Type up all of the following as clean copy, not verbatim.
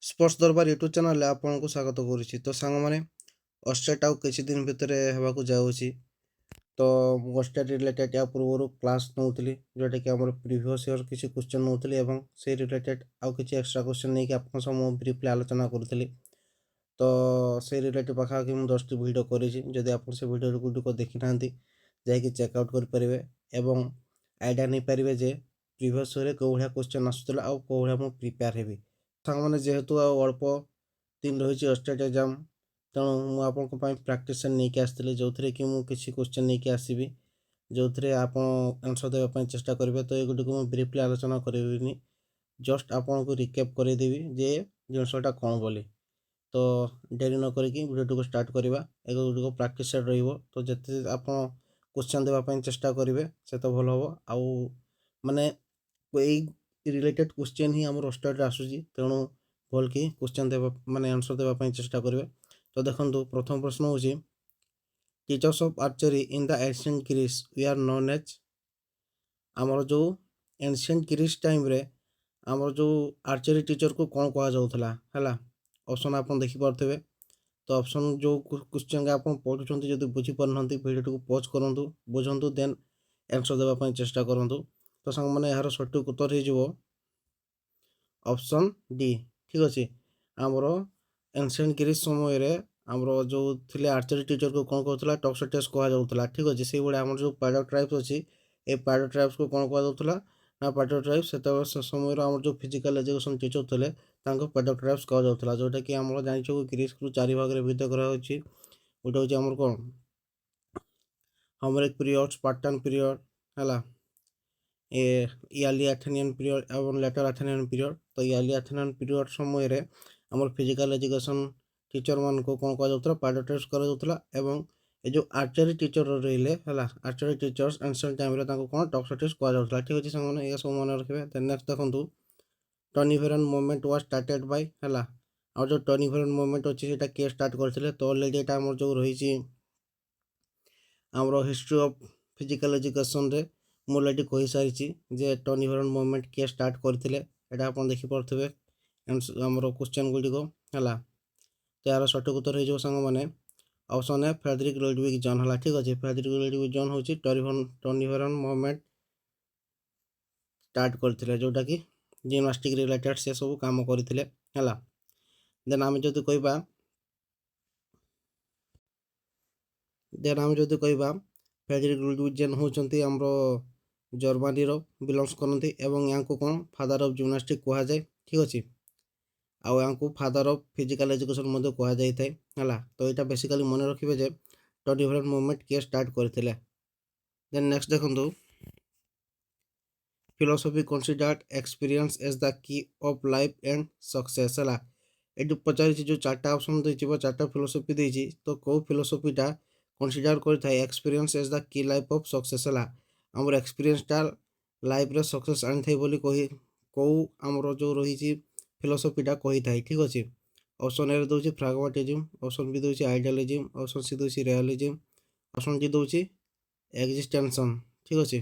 Sports ଦରବାର YouTube ଚ୍ୟାନେଲ୍ରେ ଆପଣଙ୍କୁ ସ୍ୱାଗତ କରୁଛି। ତ ସାଙ୍ଗମାନେ ଅଷ୍ଟେଟ୍ ଆଉ କିଛି ଦିନ ଭିତରେ ହେବାକୁ ଯାଉଛି। ତ ମୁଁ ଅଷ୍ଟେଟ୍ ରିଲେଟେଡ଼୍ ୟା ପୂର୍ବରୁ କ୍ଲାସ୍ ନେଉଥିଲି, ଯେଉଁଟାକି ଆମର ପ୍ରିଭିୟସ୍ ଇୟର୍ କିଛି କ୍ୱେଶ୍ଚନ୍ ନେଉଥିଲି ଏବଂ ସେଇ ରିଲେଟେଡ଼୍ ଆଉ କିଛି ଏକ୍ସଟ୍ରା କ୍ୱେଶ୍ଚନ୍ ନେଇକି ଆପଣଙ୍କ ସହ ମୁଁ ବ୍ରିଫଲି ଆଲୋଚନା କରୁଥିଲି। ତ ସେଇ ରିଲେଟେଡ଼୍ ପାଖାପାଖି ମୁଁ 10ଟି ଭିଡ଼ିଓ କରିଛି। ଯଦି ଆପଣ ସେ ଭିଡ଼ିଓ ଗୁଡ଼ିକ ଦେଖିନାହାନ୍ତି ଯାଇକି ଚେକ୍ ଆଉଟ୍ କରିପାରିବେ ଏବଂ ଆଇଡ଼ିଆ ନେଇପାରିବେ ଯେ ପ୍ରିଭିୟସ୍ ଇୟର୍ରେ କେଉଁ ଭଳିଆ କ୍ୱେଶ୍ଚନ୍ ଆସୁଥିଲା ଆଉ କେଉଁ ଭଳିଆ ମୁଁ ପ୍ରିପେୟାର୍ ହେବି। ସାଙ୍ଗମାନେ ଯେହେତୁ ଆଉ ଅଳ୍ପ ଦିନ ରହିଛି ଅଷ୍ଟେଟ୍ ଏକ୍ଜାମ୍, ତେଣୁ ମୁଁ ଆପଣଙ୍କ ପାଇଁ ପ୍ରାକ୍ଟିସ୍ ସେଟ୍ ନେଇକି ଆସିଥିଲି, ଯେଉଁଥିରେ କି ମୁଁ କିଛି କ୍ୱେଶ୍ଚନ୍ ନେଇକି ଆସିବି, ଯେଉଁଥିରେ ଆପଣ ଆନ୍ସର୍ ଦେବା ପାଇଁ ଚେଷ୍ଟା କରିବେ। ତ ଏଗୁଡ଼ିକୁ ମୁଁ ବ୍ରିଫଲି ଆଲୋଚନା କରିବିନି, ଜଷ୍ଟ ଆପଣଙ୍କୁ ରିକ୍ୟାପ୍ କରେଇଦେବି ଯେ ଜିନିଷଟା କ'ଣ ବୋଲି। ତ ଡେରି ନ କରିକି ଭିଡ଼ିଓଟିକୁ ଷ୍ଟାର୍ଟ କରିବା। ଏଗୁଡ଼ିକ ପ୍ରାକ୍ଟିସ୍ ସେଟ୍ ରହିବ। ତ ଯେତେ ଆପଣ କ୍ୱେଶ୍ଚନ୍ ଦେବା ପାଇଁ ଚେଷ୍ଟା କରିବେ ସେତେ ଭଲ ହେବ। ଆଉ ମାନେ ଏଇ ରିଲେଟେଡ଼୍ କ୍ୱେଶ୍ଚନ୍ ହିଁ ଆମର ଅଷ୍ଟେଟ୍ରେ ଆସୁଛି, ତେଣୁ ଭଲକି କ୍ୱେଶ୍ଚନ୍ ଦେବା ମାନେ ଆନ୍ସର୍ ଦେବା ପାଇଁ ଚେଷ୍ଟା କରିବେ। ତ ଦେଖନ୍ତୁ, ପ୍ରଥମ ପ୍ରଶ୍ନ ହେଉଛି teachers of archery in the ancient Greece were known as. ଆମର ଯେଉଁ ଏନ୍ସିଏଣ୍ଟ ଗ୍ରୀସ୍ ଟାଇମ୍ରେ ଆମର ଯେଉଁ ଆର୍ଚରୀ ଟିଚର୍କୁ କ'ଣ କୁହାଯାଉଥିଲା ହେଲା। ଅପସନ୍ ଆପଣ ଦେଖିପାରୁଥିବେ। ତ ଅପସନ୍ ଯେଉଁ କ୍ୱେଶ୍ଚନ୍ ଆପଣ ପଢ଼ୁଛନ୍ତି, ଯଦି ବୁଝିପାରୁନାହାନ୍ତି ଭିଡ଼ିଓଟିକୁ ପଜ୍ କରନ୍ତୁ, ବୁଝନ୍ତୁ, ଦେନ୍ ଆନ୍ସର୍ ଦେବା ପାଇଁ ଚେଷ୍ଟା କରନ୍ତୁ। ତ ସାଙ୍ଗମାନେ ଏହାର ସଠିକ୍ ଉତ୍ତର ହେଇଯିବ ଅପସନ୍ ଡି। ଠିକ୍ ଅଛି। ଆମର ଏନ୍ସିଏଣ୍ଟ ଗ୍ରୀସ୍ ସମୟରେ ଆମର ଯେଉଁ ଥିଲେ ଆର୍ଚରୀ ଟିଚର୍କୁ କ'ଣ କହୁଥିଲା, ଟକ୍ସୋଟେସ୍ କୁହାଯାଉଥିଲା। ଠିକ୍ ଅଛି। ସେଇଭଳିଆ ଆମର ଯେଉଁ ପାଇଡୋ ଟ୍ରାଇବ୍ସ ଅଛି, ଏ ପାଇଡୋ ଟ୍ରାଇବ୍ସକୁ କ'ଣ କୁହାଯାଉଥିଲା ନା ପାଇଡୋ ଟ୍ରାଇବ୍ସ। ସେତେବେଳେ ସେ ସମୟରେ ଆମର ଯେଉଁ ଫିଜିକାଲ୍ ଏଜୁକେସନ୍ ଟିଚର୍ ଥିଲେ ତାଙ୍କୁ ପାଇଡୋ ଟ୍ରାଇବ୍ସ କୁହାଯାଉଥିଲା, ଯେଉଁଟାକି ଆମର ଜାଣିଛୁ ଗ୍ରୀସ୍କୁ 4 ଭାଗରେ ବିଭକ୍ତ କରାଯାଉଛି। ଗୋଟେ ହେଉଛି ଆମର କ'ଣ ହୋମେରିକ୍ ପିରିୟଡ଼, ସ୍ପାର୍ଟାନ୍ ପିରିୟଡ଼ ହେଲା, ଇଆର୍ଲି ଆଥେନିଆନ୍ ପିରିୟଡ଼ ଏବଂ ଲେଟର୍ ଆଥେନିଆନ୍ ପିରିୟଡ଼। ତ ଇଆର୍ଲି ଆଥେନିଆନ୍ ପିରିୟଡ଼ ସମୟରେ ଆମର ଫିଜିକାଲ୍ ଏଜୁକେସନ୍ ଟିଚର୍ମାନଙ୍କୁ କ'ଣ କୁହାଯାଉଥିଲା, ପାଇଡୋ ଟ୍ରାଇବ୍ସ କରାଯାଉଥିଲା। ଏବଂ ଏ ଯେଉଁ ଆର୍ଚରୀ ଟିଚର୍ ରହିଲେ ହେଲା, ଆର୍ଚରୀ ଟିଚର୍ସ ଏନ୍ସିଏଣ୍ଟ ଟାଇମ୍ରେ ତାଙ୍କୁ କ'ଣ ଟକ୍ସୋଟିସ୍ କୁହାଯାଉଥିଲା। ଠିକ୍ ଅଛି ସାଙ୍ଗମାନେ, ଏହା ସବୁ ମନେ ରଖିବେ। ଦେନ୍ ନେକ୍ସଟ୍ ଦେଖନ୍ତୁ, ଟର୍ନିଭେରନ୍ ମୁଭମେଣ୍ଟ ୱାଜ୍ ଷ୍ଟାର୍ଟେଡ୍ ବାଇ ହେଲା। ଆଉ ଯେଉଁ ଟର୍ନିଭେରନ୍ ମୁଭମେଣ୍ଟ ଅଛି ସେଇଟା କିଏ ଷ୍ଟାର୍ଟ କରିଥିଲେ? ତ ଅଲରେଡ଼ି ଏଇଟା ଆମର ଯେଉଁ ରହିଛି ଆମର ହିଷ୍ଟ୍ରି ଅଫ୍ ଫିଜିକାଲ୍ ଏଜୁକେସନ୍ରେ ମୁଁ ଅଲରେଡ଼ି କହିସାରିଛି ଯେ ଟର୍ନିଭେରନ୍ ମୁଭମେଣ୍ଟ କିଏ ଷ୍ଟାର୍ଟ କରିଥିଲେ। ଏଇଟା ଆପଣ ଦେଖିପାରୁଥିବେ ଆମର କ୍ୱେଶ୍ଚନ୍ ଗୁଡ଼ିକ ହେଲା। ତ ଏହାର ସଠିକ୍ ଉତ୍ତର ହେଇଯିବ ସାଙ୍ଗମାନେ ଅପସନ୍ ଏ ଫ୍ରେଡରିକ୍ ଲୁଡୱିଗ୍ ଜନ୍ ହେଲା। ଠିକ୍ ଅଛି। ଫ୍ରେଡରିକ୍ ଲୁଡୱିଗ୍ ଜନ୍ ହେଉଛି ଟର୍ନିଭେରନ୍ ମୁଭମେଣ୍ଟ ଷ୍ଟାର୍ଟ କରିଥିଲେ, ଯେଉଁଟାକି ଜିମ୍ନାଷ୍ଟିକ୍ ରିଲେଟେଡ଼୍ ସେ ସବୁ କାମ କରିଥିଲେ ହେଲା। ଦେନ୍ ଆମେ ଯଦି କହିବା ଫ୍ରେଡରିକ୍ ଲୁଡୱିଗ୍ ଜନ୍ ହେଉଛନ୍ତି ଆମର ଜର୍ମାନୀର ବିଲଙ୍ଗସ୍ କରନ୍ତି ଏବଂ ୟାଙ୍କୁ କ'ଣ ଫାଦର୍ ଅଫ୍ ଜିମ୍ନାଷ୍ଟିକ୍ କୁହାଯାଏ। ଠିକ୍ ଅଛି। ଆଉ ୟାଙ୍କୁ ଫାଦର୍ ଅଫ୍ ଫିଜିକାଲ୍ ଏଜୁକେସନ୍ ମଧ୍ୟ କୁହାଯାଇଥାଏ ହେଲା। ତ ଏଇଟା ବେସିକାଲି ମନେ ରଖିବେ ଯେ ଟର୍ନିଭେରନ୍ ମୁଭମେଣ୍ଟ କିଏ ଷ୍ଟାର୍ଟ କରିଥିଲେ। ଦେନ୍ ନେକ୍ସଟ୍ ଦେଖନ୍ତୁ, ଫିଲୋସଫି କନସିଡର୍ଡ ଏକ୍ସପିରିଏନ୍ସ ଏଜ୍ ଦ କି ଅଫ୍ ଲାଇଫ୍ ଆଣ୍ଡ ସକ୍ସେସ୍ ହେଲା। ଏଠି ପଚାରିଛି ଯେଉଁ 4ଟା ଅପସନ୍ ଦେଇଛି ବା 4ଟା ଫିଲୋସଫି ଦେଇଛି, ତ କେଉଁ ଫିଲୋସଫିଟା କନସିଡର୍ କରିଥାଏ ଏକ୍ସପିରିଏନ୍ସ ଏଜ୍ ଦ କି ଲାଇଫ୍ ଅଫ୍ ସକ୍ସେସ୍ ହେଲା। ଆମର ଏକ୍ସପିରିଏନ୍ସଟା ଲାଇଫ୍ରେ ସକ୍ସେସ୍ ଆଣିଥାଏ ବୋଲି କେଉଁ ଆମର ଯେଉଁ ରହିଛି ଫିଲୋସଫିଟା କହିଥାଏ। ଠିକ୍ ଅଛି। ଅପସନ୍ ଏରେ ଦେଉଛି ପ୍ରାଗ୍ମାଟିଜିମ୍, ଅପସନ୍ ବି ଦେଉଛି ଆଇଡ଼ିଆଲିଜିମ୍, ଅପସନ୍ ସି ଦେଉଛି ରିଆଲିଜିମ୍, ଅପସନ୍ ଡି ଦେଉଛି ଏକ୍ଜିଷ୍ଟେନ୍ସନ୍। ଠିକ୍ ଅଛି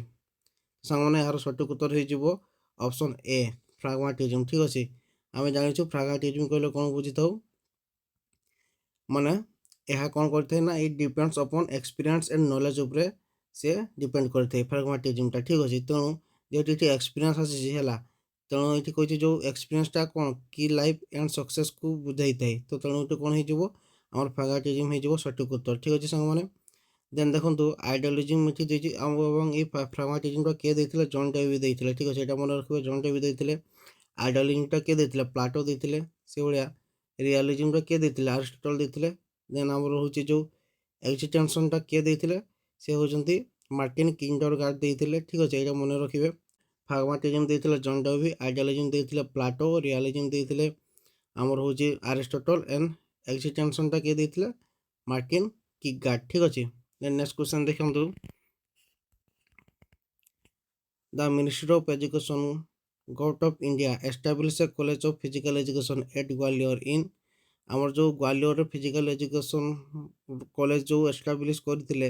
ସାଙ୍ଗମାନେ, ଏହାର ସଠିକ୍ ଉତ୍ତର ହେଇଯିବ ଅପସନ୍ ଏ ପ୍ରାଗ୍ମାଟିଜିମ୍। ଠିକ୍ ଅଛି। ଆମେ ଜାଣିଛୁ ପ୍ରାଗ୍ମାଟିଜିମ୍ କହିଲେ କ'ଣ ବୁଝିଥାଉ, ମାନେ ଏହା କ'ଣ କରିଥାଏ ନା it depends upon experience and knowledge ଉପରେ ସେ ଡିପେଣ୍ଡ କରିଥାଏ ପ୍ରାଗ୍ମାଟିଜିମ୍ଟା। ଠିକ୍ ଅଛି। ତେଣୁ ଯେହେତୁ ଏଠି ଏକ୍ସପିରିଏନ୍ସ ଆସିଛି ହେଲା, ତେଣୁ ଏଠି କହିଛି ଯେଉଁ ଏକ୍ସପିରିଏନ୍ସଟା କ'ଣ କି ଲାଇଫ୍ ଆଣ୍ଡ ସକ୍ସେସ୍କୁ ବୁଝାଇଥାଏ। ତ ତେଣୁ ଏଠି କ'ଣ ହେଇଯିବ ଆମର ପ୍ରାଗ୍ମାଟିଜିମ୍ ହେଇଯିବ ସଠିକ୍ ଉତ୍ତର। ଠିକ୍ ଅଛି ସାଙ୍ଗମାନେ। ଦେନ୍ ଦେଖନ୍ତୁ, ଆଇଡ଼ିଓଲୋଜିମ୍ ଏଠି ଦେଇଛି ଏବଂ ଏଇ ପ୍ରାଗ୍ମାଟିଜିମ୍ଟା କିଏ ଦେଇଥିଲେ? ଜନ୍ ଡେଭି ଦେଇଥିଲେ। ଠିକ୍ ଅଛି। ଏଇଟା ମନେ ରଖିବେ, ଜନ୍ ଡେଭି ଦେଇଥିଲେ। ଆଇଡ଼ିଓଲୋଜିମ୍ଟା କିଏ ଦେଇଥିଲେ? ପ୍ଲାଟୋ ଦେଇଥିଲେ। ସେଇଭଳିଆ ରିଆଲିଜିମ୍ଟା କିଏ ଦେଇଥିଲେ? ଆରିଷ୍ଟଟଲ୍ ଦେଇଥିଲେ। ଦେନ୍ ଆମର ହେଉଛି ଯେଉଁ ଏକ୍ଜିଷ୍ଟେନ୍ସନ୍ଟା କିଏ ଦେଇଥିଲେ? ସେ ହେଉଛନ୍ତି ମାର୍ଟିନ୍ କିଣ୍ଡରଗାର୍ଡ ଦେଇଥିଲେ। ଠିକ୍ ଅଛି। ଏଇଟା ମନେ ରଖିବେ। ପ୍ରାଗ୍ମାଟିଜିମ୍ ଦେଇଥିଲେ ଜନ୍ ଡେଭି, ଆଇଡ଼ିଓଲୋଜିମ୍ ଦେଇଥିଲେ ପ୍ଲାଟୋ, ରିଆଲିଜିମ୍ ଦେଇଥିଲେ ଆମର ହେଉଛି ଆରିଷ୍ଟଟଲ୍ ଏଣ୍ଡ ଏକ୍ଜିଷ୍ଟେନ୍ସନ୍ଟା କିଏ ଦେଇଥିଲେ? Martin Kierkegaard. ଠିକ୍ ଅଛି। ଦେନ୍ ନେକ୍ସଟ୍ କ୍ୱେଶ୍ଚନ୍ ଦେଖନ୍ତୁ, the ministry of education government of India establish a college of physical education at Gwalior in. ଆମର ଯେଉଁ ଗ୍ୱାଲିୟରରେ ଫିଜିକାଲ୍ ଏଜୁକେସନ୍ କଲେଜ ଯେଉଁ ଏଷ୍ଟାବ୍ଲିଶ୍ କରିଥିଲେ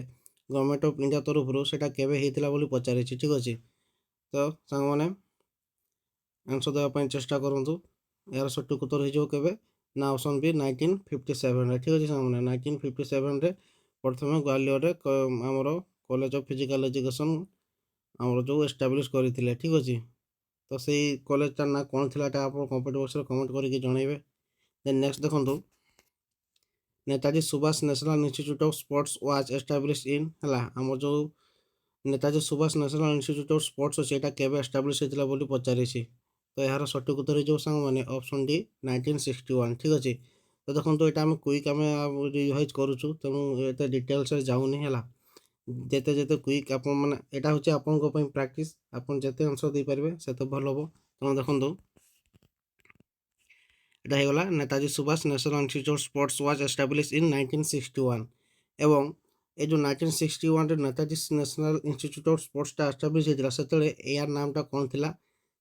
ଗଭର୍ଣ୍ଣମେଣ୍ଟ ଅଫ୍ ଇଣ୍ଡିଆ ତରଫରୁ, ସେଇଟା କେବେ ହେଇଥିଲା ବୋଲି ପଚାରିଛି। ଠିକ୍ ଅଛି। ତ ସାଙ୍ଗମାନେ ଆନ୍ସର୍ ଦେବା ପାଇଁ ଚେଷ୍ଟା କରନ୍ତୁ। यार सठिक उत्तर हो केबे ना ऑप्शन बी 1957 ठीक अच्छे सामने 1957 प्रथम ग्वालियर आमर कॉलेज ऑफ फिजिकल एजुकेशन आमर जो एस्टाब्लिश करते ठीक अच्छे तो से कॉलेजटार ना कौन थी आप कमेंट बॉक्स में कमेंट करके जनइबे। देन नेक्स्ट देखो Netaji Subhash national institute of sports was establish इन है आम जो Netaji Subhash national institute of sports अच्छे यहाँ केवे एस्टाब्लिश होता बोली पचारि तो यार सठिक उत्तर हो सांग मैंने ऑप्शन डी 1961 ठीक अच्छे। तो देखो यहाँ आम क्विक आम रिवाइज करुचु तेणु ये डिटेल्स जाऊनी है जेते जेते क्विक आप मैंने यहाँ हूँ आपण प्रैक्टिस आप जिते आंसर दे पारे से भल हम तेणु देखो এটা হয়ে Netaji Subhash national institute sports was establish in 1961 এবং এই যে 1961 নেতাজি ন্যাশনাল ইনস্টিটিউট অফ স্পোর্টসটা এস্টাবলিশ হয়েছিল সেতবে ইয়ার নামটা কোণ লা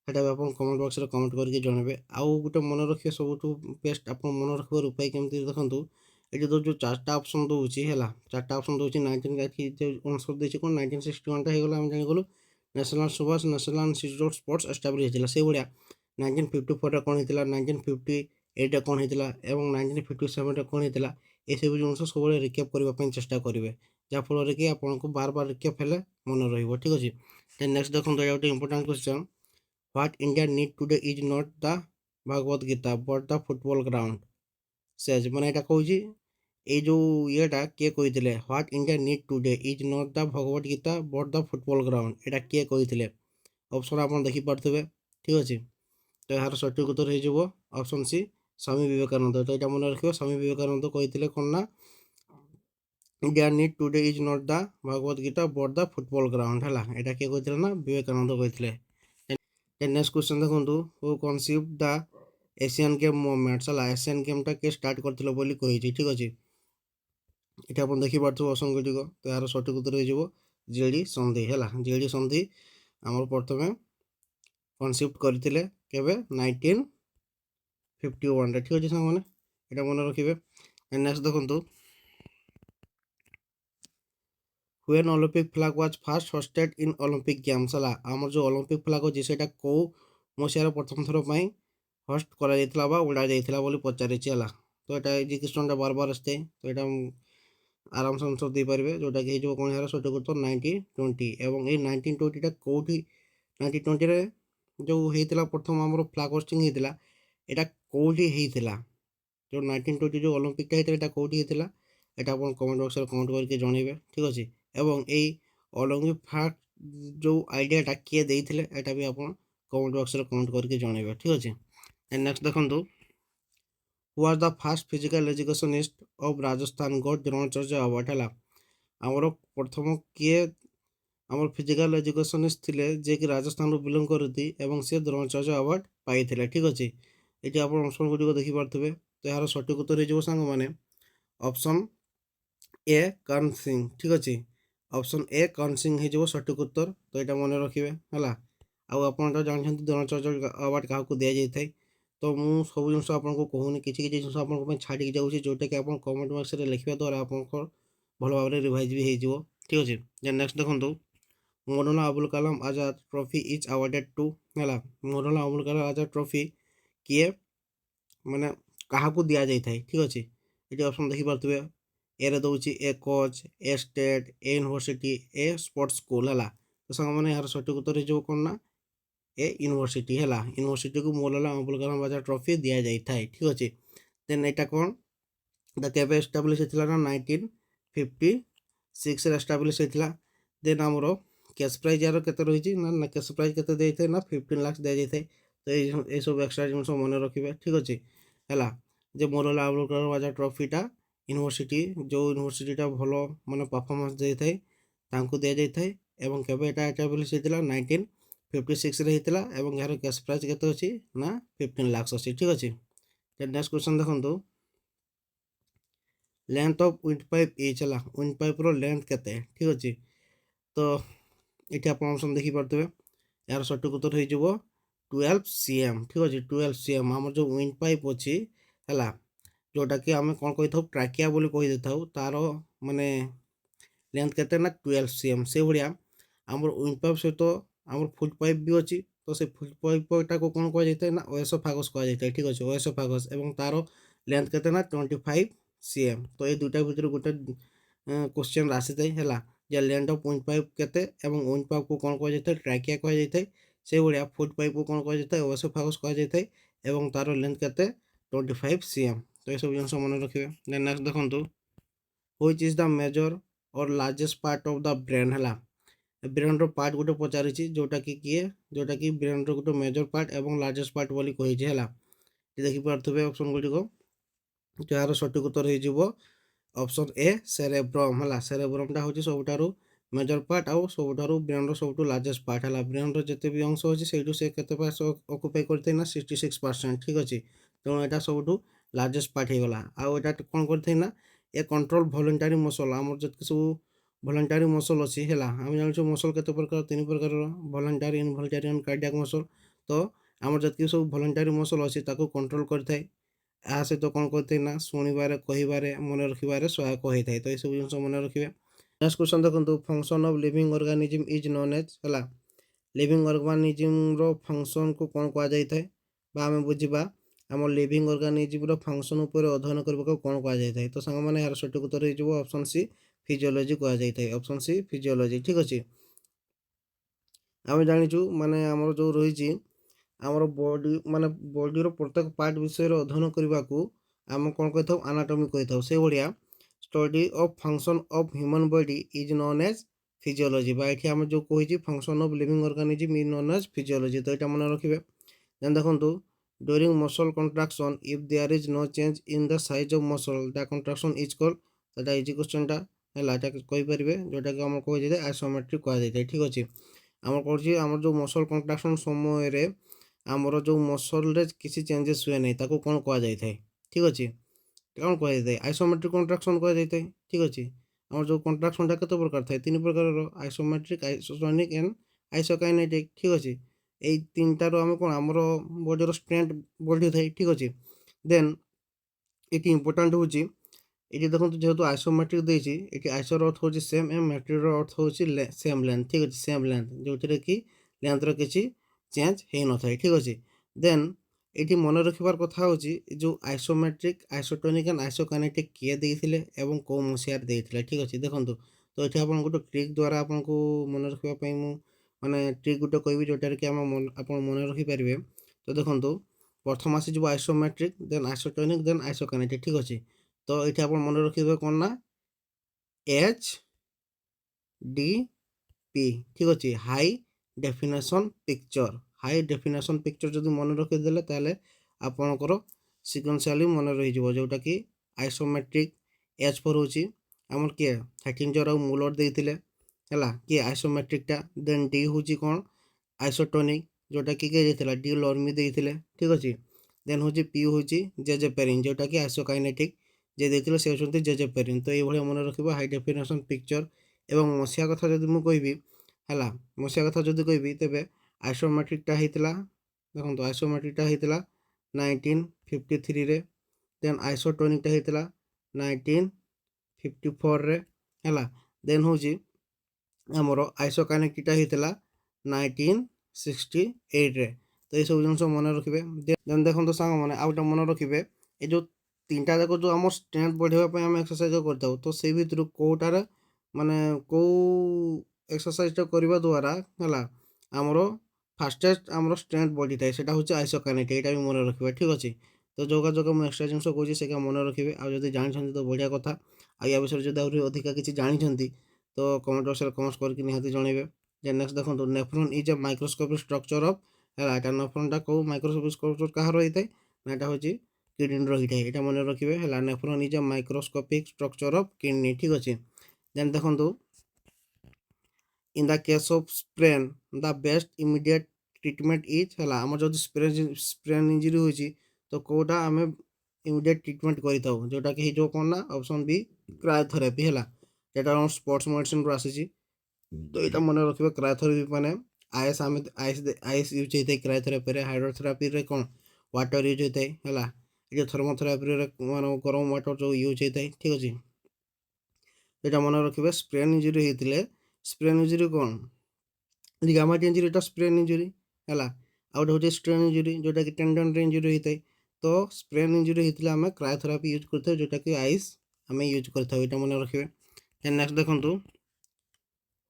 সেটা আপনার কমেন্ট বক্সরে কমেন্ট করি জনাবে। আউ গোটে মনে রখিবে সবুঠু বেস্ট আপনার মনে রাখবার উপায় কেমতি দেখুন এটি তো যে চারটা অপসন দেছি হল চারটা অপসন দেছি 19 দিয়েছি কোণ 1961টা হয়ে গলা আমি জানিগলু national Subhash national institute of sports establish হয়েছিল সেইভাবে 1954 कौन होता 1958 कौन होता और 1957 कौन होता यू जिन सब रिकेप करने चेष्टा करेंगे जहाँफल कि आपको बार बार रिकेप हेल्ले मन रही ठीक अच्छे। देन नेक्स्ट देखो गोटे important question what India need today is not the Bhagwat Gita but the football ground says मैंने यहाँ कहूँ ये जो येटा किए कही what India need today is not the Bhagavad Gita but the football ground यहाँ किए कही ऑप्शन आप देखिपे ठीक अच्छे। तो यार सठिक उत्तर हो ऑप्शन सी स्वामी विवेकानंद। तो यहाँ मन रखिए स्वामी विवेकानंद कहते कौन ना India need today is not the Bhagavad Gita but the football ground है यहाँ किए कहते ना विवेकानंद कहते। नेक्स्ट क्वेश्चन देखो who conceive the Asian game movements है एशियन गेमटा किए स्टार्ट करते बोली कही ठीक अच्छे ये आप देखिपे ऑप्शन गुड़िक। तो यार सठिक उत्तर हो जेडी सन्धि है जेडी सन्धि आम प्रथम कनसीप्ट करते केवे 1951 ठीक अच्छे सामने यहाँ मन रखिए। नेक्स्ट देखो when Olympic flag was first hosted in Olympic games है आम जो ओलंपिक फ्लैग अच्छे से कौ मसीहार प्रथम थर पर होस्ट करा उड़ा जाता बोली पचारि है। तो यहाँ ये क्वेश्चन बार बार आसते तो यहाँ आराम से आंसर दे पारे जोटा कि कौन यार सठिक उत्तर 1920 और ये 1920 कौटी 1920 जो होता प्रथम आम फ्लैग होस्टिंग होता यहाँ कौटी होता जो 1920 जो ओलंपिकटा होता है कौटी होता यहाँ आप कमेंट बॉक्स में कमेंट करके जनइबे ठीक अच्छे। और ये ओलंपिक फ्लैग जो आइडियाटा किए देते यहाँ भी आप कमेंट बॉक्स में कमेंट करके जनइबे ठीक अच्छे। नेक्स्ट देखो who was the first physical educationist of Rajasthan got Dronacharya award है आमर प्रथम किए आम फिजिकल एजुकेशनिस्ट थे जे कि राजस्थान बिलोंग करती सी द्रोणाचार्य अवार्ड पाई ठीक अच्छे। ये आप ऑप्शन गुड़िक देखिपे तो यार सठिक उत्तर हो सांग मैंने ऑप्शन ए कर्ण सिंह ठीक अच्छे ऑप्शन ए कर्ण सिंह हो सठिक उत्तर। तो यहाँ मन रखिए है आप जानते द्रोणाचार्य अवार्ड क्या दि जाए तो मुझे सब जिन आपको कहूनी किसी जिन आप छाड़ी जाऊँगी जोटा कि आप कमेंट बॉक्स में लिखा द्वारा आप भल भाव रिवाइज भी हो ठीक अच्छे। नेक्स्ट देखो Maulana Abul Kalam Azad trophy is awarded to है मौलाना अबुल कलाम आजाद ट्रॉफी किए माने क्या दि जाए ठीक अच्छे। ये ऑप्शन देखिपे ए दूसरी ए coach A state A university A sports school है। तो सांग मैंने यार सठिक उत्तर हो कौन ना ए यूनिवर्सिटी है यूनिवर्सिटी को मौलाना अबुल कलाम आजाद ट्रॉफी दि जाए ठीक अच्छे। देन यहाँ कौन केवे एस्टाब्लिश होता ना 1956 एस्टाब्लिश होता। देन आमर कैश प्राइज यार के रही ना कैश प्राइज के दे ना 15 लाख दि जाए। तो ये सब एक्सट्रा जिन मन रखिए ठीक अच्छे है जे मौलाना अबुल कलाम आजाद ट्रॉफीटा यूनिवर्सिटी जो यूनिवर्सिटीटा भल माने परफॉर्मेंस दे थाए दि जाए और केवे यहाँ एस्टाब्लिश होता 1956 होता और यार कैश प्राइज के अच्छी ना 15 लाख अच्छी ठीक अच्छे। नेक्स्ट क्वेश्चन देखो length of wind pipe is है विंड पाइप लेंथ के ठीक अच्छे। तो ये आप ऑप्शन देखिपे यार सठिक उत्तर हो 12 cm ठीक अच्छे 12 cm आम जो विंड पाइप अच्छी है जोटा कि आम कौन कही था ट्राकिया बोली कही था तार माने लेंथ के 12 cm से भाया आम विंड पाइप सहित आम फुट पाइप भी अच्छी ତ ସେ ଫୁଡ୍ ପାଇପଟାକୁ କ'ଣ କୁହାଯାଇଥାଏ ନା ଓଏସୋଫାଗସ୍ କୁହାଯାଇଥାଏ। ଠିକ୍ ଅଛି, ଓଏସୋଫାଗସ୍ ଏବଂ ତା'ର ଲେନ୍ଥ କେତେ ନା 25 cm। ତ ଏଇ ଦୁଇଟା ଭିତରୁ ଗୋଟେ କ୍ୱେଶ୍ଚିନ୍ ଆସିଥାଏ ହେଲା, ଯେ ଲେନ୍ଥ ଅଫ୍ ୱିଣ୍ଡ ପାଇପ୍ କେତେ ଏବଂ ୱିଣ୍ଡ ପାଇପ୍କୁ କ'ଣ କୁହାଯାଇଥାଏ? ଟ୍ରାକିଆ କୁହାଯାଇଥାଏ। ସେଇଭଳିଆ ଫୁଡ୍ ପାଇପ୍କୁ କ'ଣ କୁହାଯାଇଥାଏ? ଓଏସୋଫାଗସ୍ କୁହାଯାଇଥାଏ ଏବଂ ତା'ର ଲେନ୍ଥ କେତେ? 25 cm। ତ ଏସବୁ ଜିନିଷ ମନେ ରଖିବେ। ଦେନ୍ ନେକ୍ସଟ ଦେଖନ୍ତୁ, which is the major or largest part of the brain ହେଲା। ବ୍ରେନ୍ର ପାର୍ଟ ଗୋଟେ ପଚାରିଛି, ଯେଉଁଟାକି ଯେଉଁଟାକି ବ୍ରେନ୍ର ଗୋଟେ ମେଜର ପାର୍ଟ ଏବଂ ଲାର୍ଜେଷ୍ଟ ପାର୍ଟ ବୋଲି କହିଛି ହେଲା। ଦେଖିପାରୁଥିବେ ଅପସନ୍ ଗୁଡ଼ିକ, ଯାହାର ସଠିକ୍ ଉତ୍ତର ହେଇଯିବ ଅପସନ୍ ଏ ସେରେବ୍ରମ୍ ହେଲା। ସେରେବ୍ରମ୍ଟା ହେଉଛି ସବୁଠାରୁ ମେଜର ପାର୍ଟ ଆଉ ସବୁଠାରୁ ବ୍ରେନ୍ର ସବୁଠୁ ଲାର୍ଜେଷ୍ଟ ପାର୍ଟ ହେଲା। ବ୍ରେନ୍ର ଯେତେ ବି ଅଂଶ ଅଛି ସେଇଠୁ ସେ କେତେ ପାର୍ଟ ଅକୁପାଇ କରିଥାଏ ନା 66%। ଠିକ୍ ଅଛି, ତେଣୁ ଏଇଟା ସବୁଠୁ ଲାର୍ଜେଷ୍ଟ ପାର୍ଟ ହେଇଗଲା। ଆଉ ଏଇଟା କ'ଣ କରିଥାଏ ନା ଏ କଣ୍ଟ୍ରୋଲ ଭଲେଣ୍ଟାରୀ ମସଲ୍। ଆମର ଯେତିକି ସବୁ ଭଲେଣ୍ଟାରୀ ମସଲ୍ ଅଛି ହେଲା, ଆମେ ଜାଣିଛୁ ମସଲ୍ କେତେ ପ୍ରକାର, 3 ପ୍ରକାରର, ଭଲେଣ୍ଟାରୀ, ଇନଭଲେଣ୍ଟାରୀ ଆଣ୍ଡ କାର୍ଡ଼ିଆକ୍ ମସଲ୍। ତ ଆମର ଯେତିକି ସବୁ ଭଲେଣ୍ଟାରୀ ମସଲ୍ ଅଛି ତାକୁ କଣ୍ଟ୍ରୋଲ କରିଥାଏ। ଏହା ସହିତ କ'ଣ କରିଥାଏ ନା ଶୁଣିବାରେ, କହିବାରେ, ମନେ ରଖିବାରେ ସହାୟକ ହୋଇଥାଏ। ତ ଏସବୁ ଜିନିଷ ମନେ ରଖିବେ। ନେକ୍ସଟ କ୍ୱେଶ୍ଚନ୍ ଦେଖନ୍ତୁ, function of living organism is known as ହେଲା। ଲିଭିଂ ଅର୍ଗାନିଜମ୍ର ଫଙ୍କସନ୍କୁ କ'ଣ କୁହାଯାଇଥାଏ? ବା ଆମେ ବୁଝିବା ଆମ ଲିଭିଂ ଅର୍ଗାନିଜମ୍ର ଫଙ୍କସନ୍ ଉପରେ ଅଧ୍ୟୟନ କରିବାକୁ କ'ଣ କୁହାଯାଇଥାଏ? ତ ସାଙ୍ଗମାନେ ଏହାର ସଠିକ୍ ଉତ୍ତର ହେଇଯିବ ଅପସନ୍ ସି ଫିଜିଓଲୋଜି କୁହାଯାଇଥାଏ। Option C physiology. ଠିକ୍ ଅଛି, ଆମେ ଜାଣିଛୁ ମାନେ ଆମର ଯେଉଁ ରହିଛି ଆମର ବଡି, ମାନେ ବଡିର ପ୍ରତ୍ୟେକ ପାର୍ଟ ବିଷୟରେ ଅଧ୍ୟୟନ କରିବାକୁ ଆମେ କ'ଣ କହିଥାଉ? ଆନାଟମି କହିଥାଉ। ସେଇଭଳିଆ study of function of human body is known as physiology. ବା ଏଠି ଆମେ ଯେଉଁ କହିଛି function of living organism is known as physiology. ତ ଏଇଟା ମନେ ରଖିବେ। ଦେନ୍ ଦେଖନ୍ତୁ, during muscle contraction if there is no change in the size of muscle the contraction is called. ଏଇଟା ଇଜି କ୍ୱେଶ୍ଚନଟା ହେଲା, ଏଇଟା କହିପାରିବେ, ଯେଉଁଟାକି ଆମର କୁହାଯାଇଥାଏ ଆଇସୋମେଟ୍ରିକ୍ କୁହାଯାଇଥାଏ। ଠିକ୍ ଅଛି, ଆମର କହୁଛି ଆମର ଯେଉଁ ମସଲ୍ କଣ୍ଟ୍ରାକ୍ସନ୍ ସମୟରେ ଆମର ଯେଉଁ ମସଲ୍ରେ କିଛି ଚେଞ୍ଜେସ୍ ହୁଏ ନାହିଁ ତାକୁ କ'ଣ କୁହାଯାଇଥାଏ? ଠିକ୍ ଅଛି, କ'ଣ କୁହାଯାଇଥାଏ? ଆଇସୋମେଟ୍ରିକ୍ କଣ୍ଟ୍ରାକ୍ସନ୍ କୁହାଯାଇଥାଏ। ଠିକ୍ ଅଛି, ଆମର ଯେଉଁ କଣ୍ଟ୍ରାକ୍ସନ୍ଟା କେତେ ପ୍ରକାର ଥାଏ? 3 ପ୍ରକାରର, ଆଇସୋମେଟ୍ରିକ୍, ଆଇସୋଟୋନିକ୍ ଆଣ୍ଡ ଆଇସୋକାଇନେଟିକ୍। ଠିକ୍ ଅଛି, ଏଇ ତିନିଟାରୁ ଆମେ କ'ଣ ଆମର ବଡ଼ିର ଷ୍ଟ୍ରେନ୍ଥ ବଢ଼ିଥାଏ। ଠିକ୍ ଅଛି, ଦେନ୍ ଏଠି ଇମ୍ପୋର୍ଟାଣ୍ଟ ହେଉଛି, ଏଠି ଦେଖନ୍ତୁ ଯେହେତୁ ଆଇସୋମେଟ୍ରିକ୍ ଦେଇଛି, ଏଠି ଆଇସୋର ଅର୍ଥ ହେଉଛି ସେମ୍ ଏବଂ ମେଟ୍ରିକ୍ର ଅର୍ଥ ହେଉଛି ସେମ୍ ଲେନ୍ଥ। ଠିକ୍ ଅଛି, ସେମ୍ ଲେନ୍ଥ, ଯେଉଁଥିରେ କି ଲେନ୍ଥର କିଛି ଚେଞ୍ଜ ହେଇନଥାଏ। ଠିକ୍ ଅଛି, ଦେନ୍ ଏଠି ମନେ ରଖିବାର କଥା ହେଉଛି ଯେଉଁ ଆଇସୋମେଟ୍ରିକ୍, ଆଇସୋଟୋନିକ୍ ଆଣ୍ଡ ଆଇସୋକାଇନେଟିକ୍ କିଏ ଦେଇଥିଲେ ଏବଂ କେଉଁ ମସିହାରେ ଦେଇଥିଲେ? ଠିକ୍ ଅଛି, ଦେଖନ୍ତୁ, ତ ଏଠି ଆପଣ ଗୋଟେ ଟ୍ରିକ୍ ଦ୍ୱାରା ଆପଣଙ୍କୁ ମନେ ରଖିବା ପାଇଁ ମୁଁ ମାନେ ଟ୍ରିକ୍ ଗୋଟେ କହିବି, ଯେଉଁଟାରେ କି ଆପଣ ମନେ ରଖିପାରିବେ। ତ ଦେଖନ୍ତୁ, ପ୍ରଥମ ଆସିଯିବ ଆଇସୋମେଟ୍ରିକ୍, ଦେନ୍ ଆଇସୋଟୋନିକ୍, ଦେନ୍ ଆଇସୋକାଇନେଟିକ୍। ଠିକ୍ ଅଛି, ତ ଏଠି ଆପଣ ମନେ ରଖିଦେବେ କ'ଣ ନା HDP। ଠିକ୍ ଅଛି, high definition picture. High definition picture ଯଦି ମନେ ରଖିଦେଲେ ତାହେଲେ ଆପଣଙ୍କର ସିକ୍ୱେନ୍ସିଆଲି ମନେ ରହିଯିବ, ଯେଉଁଟାକି ଆଇସୋମେଟ୍ରିକ୍ ଏଚ୍ ଫୋର୍ ହେଉଛି ଆମର କିଏ? ହାଇଟିଞ୍ଜର ଆଉ ମୁଲର ଦେଇଥିଲେ ହେଲା, କିଏ? ଆଇସୋମେଟ୍ରିକ୍ଟା। ଦେନ୍ ଡି ହେଉଛି କ'ଣ? ଆଇସୋଟୋନିକ୍, ଯେଉଁଟାକି କିଏ ଦେଇଥିଲା? ଡି ଲର୍ମି ଦେଇଥିଲେ। ଠିକ୍ ଅଛି, ଦେନ୍ ହେଉଛି ପି ହେଉଛି ଜେଜେପେରିନ୍, ଯେଉଁଟାକି ଆଇସୋକାଇନେଟିକ୍, ଯେ ଦେଇଥିଲେ ସେ ହେଉଛନ୍ତି ଜେଜେପେରିନ୍। ତ ଏଇଭଳିଆ ମନେ ରଖିବ ହାଇ ଡେଫିନେସନ୍ ପିକ୍ଚର। ଏବଂ ମସିହା କଥା ଯଦି ମୁଁ କହିବି ହେଲା, ମସିହା କଥା ଯଦି କହିବି ତେବେ ଆଇସୋମେଟ୍ରିକ୍ଟା ହେଇଥିଲା, ଦେଖନ୍ତୁ ଆଇସୋମେଟ୍ରିକ୍ଟା ହେଇଥିଲା 1953ରେ। ଦେନ୍ ଆଇସୋଟୋନିକ୍ଟା ହେଇଥିଲା 1954ରେ ହେଲା। ଦେନ୍ ହେଉଛି ଆମର ଆଇସୋକାଇନେଟିକ୍ଟା ହେଇଥିଲା 1968ରେ। ତ ଏଇସବୁ ଜିନିଷ ମନେ ରଖିବେ। ଦେନ୍ ଦେଖନ୍ତୁ ସାଙ୍ଗମାନେ, ଆଉ ଗୋଟେ ମନେ ରଖିବେ, ଏ ଯେଉଁ ତିନିଟା ଯାକ ଯେଉଁ ଆମର ଷ୍ଟ୍ରେନ୍ଥ ବଢ଼ାଇବା ପାଇଁ ଆମେ ଏକ୍ସରସାଇଜ୍ କରିଥାଉ, ତ ସେଇ ଭିତରୁ କେଉଁଟାରେ ମାନେ କେଉଁ ଏକ୍ସରସାଇଜ୍ଟା କରିବା ଦ୍ୱାରା ହେଲା ଆମର ଫାଷ୍ଟେଷ୍ଟ ଆମର ଷ୍ଟ୍ରେନ୍ଥ ବଢ଼ିଥାଏ, ସେଇଟା ହେଉଛି ଆଇସୋକାଇନେଟିକ୍। ଏଇଟା ବି ମନେ ରଖିବେ। ଠିକ୍ ଅଛି, ତ ଯୋଗ ମୁଁ ଏକ୍ସଟ୍ରା ଜିନିଷ କହୁଛି ସେଇଟା ମନେ ରଖିବେ। ଆଉ ଯଦି ଜାଣିଛନ୍ତି ତ ବଢ଼ିଆ କଥା। ଆଉ ୟା ବିଷୟରେ ଯଦି ଆହୁରି ଅଧିକା କିଛି ଜାଣିଛନ୍ତି ତ କମେଣ୍ଟ ବକ୍ସରେ କମେଣ୍ଟ କରିକି ନିହାତି ଜଣାଇବେ। ଦେନ୍ ନେକ୍ସଟ ଦେଖନ୍ତୁ, nephron is a microscopic structure of ହେଲା। ଏଇଟା ନେଫ୍ରନ୍ଟା କେଉଁ ମାଇକ୍ରୋସ୍କୋପିକ୍ ଷ୍ଟ୍ରକ୍ଚର କାହାର ହେଇଥାଏ ନା ଏଇଟା ହେଉଛି କିଡନୀର ହେଇଥାଏ। ଏଇଟା ମନେ ରଖିବେ ହେଲା। Nephron is a microscopic structure of kidney. ଠିକ୍ ଅଛି, ଦେନ୍ ଦେଖନ୍ତୁ, in the case of sprain the best immediate treatment is ହେଲା। ଆମର ଯଦି ସ୍ପ୍ରେନ୍ ଇଞ୍ଜୁରି ହେଉଛି ତ କେଉଁଟା ଆମେ ଇମିଡ଼ିଏଟ୍ ଟ୍ରିଟମେଣ୍ଟ କରିଥାଉ? ଯେଉଁଟାକି ହେଇଯିବ କ'ଣ ନା ଅପସନ୍ ବି କ୍ରାୟୋଥେରାପି ହେଲା। ଏଇଟା ଆମ ସ୍ପୋର୍ଟସ୍ ମେଡ଼ିସିନ୍ରୁ ଆସିଛି। ତ ଏଇଟା ମନେ ରଖିବେ, କ୍ରାୟୋଥେରାପି ମାନେ ଆଇସ୍ ୟୁଜ୍ ହେଇଥାଏ କ୍ରାୟୋଥେରାପିରେ। ହାଇଡ୍ରୋଥେରାପିରେ କ'ଣ ୱାଟର ୟୁଜ୍ ହେଇଥାଏ ହେଲା। ଏ ଯେଉଁ ଥର୍ମୋଥେରାପିରେ ମାନେ ଗରମ ୱାଟର ଯେଉଁ ୟୁଜ୍ ହେଇଥାଏ। ଠିକ୍ ଅଛି, ଏଇଟା ମନେ ରଖିବେ। ସ୍ପ୍ରେନ୍ ଇଞ୍ଜୁରି ହେଇଥିଲେ, ସ୍ପ୍ରେନ୍ ଇଞ୍ଜୁରି କ'ଣ? ଲିଗାମେଣ୍ଟ ଇଞ୍ଜୁରିଟା ସ୍ପ୍ରେନ୍ ଇଞ୍ଜୁରି ହେଲା। ଆଉ ଗୋଟେ ହେଉଛି ଷ୍ଟ୍ରେନ୍ ଇଞ୍ଜୁରି, ଯେଉଁଟାକି ଟେଣ୍ଡନ୍ରେ ଇଞ୍ଜୁରି ହୋଇଥାଏ। ତ ସ୍ପ୍ରେନ୍ ଇଞ୍ଜୁରି ହେଇଥିଲେ ଆମେ କ୍ରାୟୋଥେରାପି ୟୁଜ୍ କରିଥାଉ, ଯେଉଁଟାକି ଆଇସ୍ ଆମେ ୟୁଜ୍ କରିଥାଉ, ଏଇଟା ମନେ ରଖିବେ। ଦେନ୍ ନେକ୍ସଟ ଦେଖନ୍ତୁ,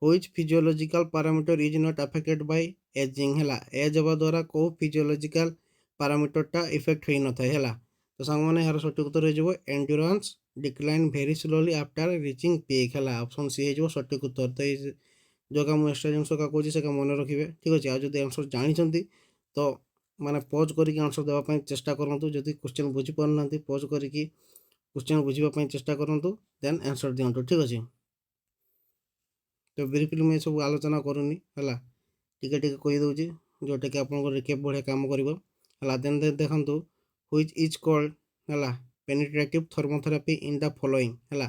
which physiological parameter is not affected by ageing. ହେଲା, ଏଜ୍ ହେବା ଦ୍ୱାରା କେଉଁ ଫିଜିଓଲୋଜିକାଲ ପାରାମିଟରଟା ଇଫେକ୍ଟ ହୋଇନଥାଏ। ହେଲା, ତ ସାଙ୍ଗମାନେ ଏହାର ସଠିକ୍ ଉତ୍ତର ହେଇଯିବ endurance decline very slowly after reaching peak. ହେଲା, ଅପସନ୍ ସି ହେଇଯିବ ସଠିକ୍ ଉତ୍ତର। ତ ଏଇ ଯେଉଁକା ମୁଁ ଏକ୍ସଟ୍ରା ଜିନିଷ କହୁଛି ସେଇଟା ମନେ ରଖିବେ, ଠିକ୍ ଅଛି। ଆଉ ଯଦି ଆନ୍ସର୍ ଜାଣିଛନ୍ତି ତ ମାନେ ପଜ୍ କରିକି ଆନ୍ସର୍ ଦେବା ପାଇଁ ଚେଷ୍ଟା କରନ୍ତୁ। ଯଦି କ୍ୱେଶ୍ଚନ୍ ବୁଝିପାରୁନାହାନ୍ତି ପଜ୍ କରିକି କ୍ୱେଶ୍ଚନ୍ ବୁଝିବା ପାଇଁ ଚେଷ୍ଟା କରନ୍ତୁ, ଦେନ୍ ଆନ୍ସର୍ ଦିଅନ୍ତୁ, ଠିକ୍ ଅଛି। ତ ବିଲକୁଲ ମୁଁ ଏସବୁ ଆଲୋଚନା କରୁନି, ହେଲା, ଟିକେ ଟିକେ କହିଦେଉଛି, ଯେଉଁଟାକି ଆପଣଙ୍କର ରିକେପ୍ ବଢ଼ିଆ କାମ କରିବ। ହେଲା, ଦେନ୍ ଦେଖନ୍ତୁ, ହୁଇଚ୍ ଇଜ୍ କଲ୍ଡ, ହେଲା, ପେନିଟ୍ରେଟିଭ୍ ଥର୍ମୋଥେରାପି ଇନ୍ ଦ ଫଲୋଇଂ। ହେଲା,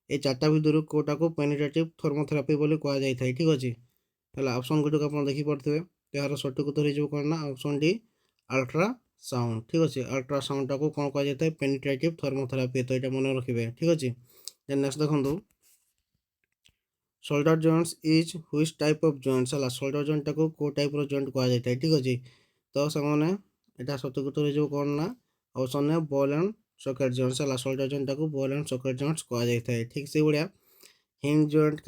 এই ଚାରିଟା ଭିତରୁ କେଉଁଟାକୁ ପେନିଟ୍ରେଟିଭ୍ ଥର୍ମୋଥେରାପି ବୋଲି କୁହାଯାଇଥାଏ, ଠିକ୍ ଅଛି। ହେଲା, ଅପସନ୍ ଗୁଡ଼ିକ ଆପଣ ଦେଖିପାରୁଥିବେ। ଏହାର ସଠିକ୍ ଉତ୍ତର ହେଇଯିବ କ'ଣ ନା ଅପସନ୍ ଡି ଅଲ୍ଟ୍ରାସାଉଣ୍ଡ, ଠିକ୍ ଅଛି। ଅଲ୍ଟ୍ରାସାଉଣ୍ଡଟାକୁ କ'ଣ କୁହାଯାଇଥାଏ? ପେନିଟ୍ରେଟିଭ୍ ଥର୍ମୋଥେରାପି। ତ ଏଇଟା ମନେ ରଖିବେ, ଠିକ୍ ଅଛି। ଦେନ୍ ନେକ୍ସଟ ଦେଖନ୍ତୁ, shoulder Giants is which type of Giants. ହେଲା, ସୋଲ୍ଡର ଜଏଣ୍ଟଟାକୁ କେଉଁ ଟାଇପ୍ର ଜଏଣ୍ଟ କୁହାଯାଇଥାଏ, ଠିକ୍ ଅଛି। ତ ସେମାନେ ଏଇଟା ସଠିକ୍ ଉତ୍ତର ହେଇଯିବ କ'ଣ ନା option A ball and socket joints. ହେଲା, ସୋଲ୍ଡର ଜଏଣ୍ଟଟାକୁ ବଲ୍ ଆଣ୍ଡ ସକେଟ୍ ଜଏଣ୍ଟସ୍ କୁହାଯାଇଥାଏ। ଠିକ୍ ସେଇଭଳିଆ ହିଞ୍ଜ ଜଏଣ୍ଟ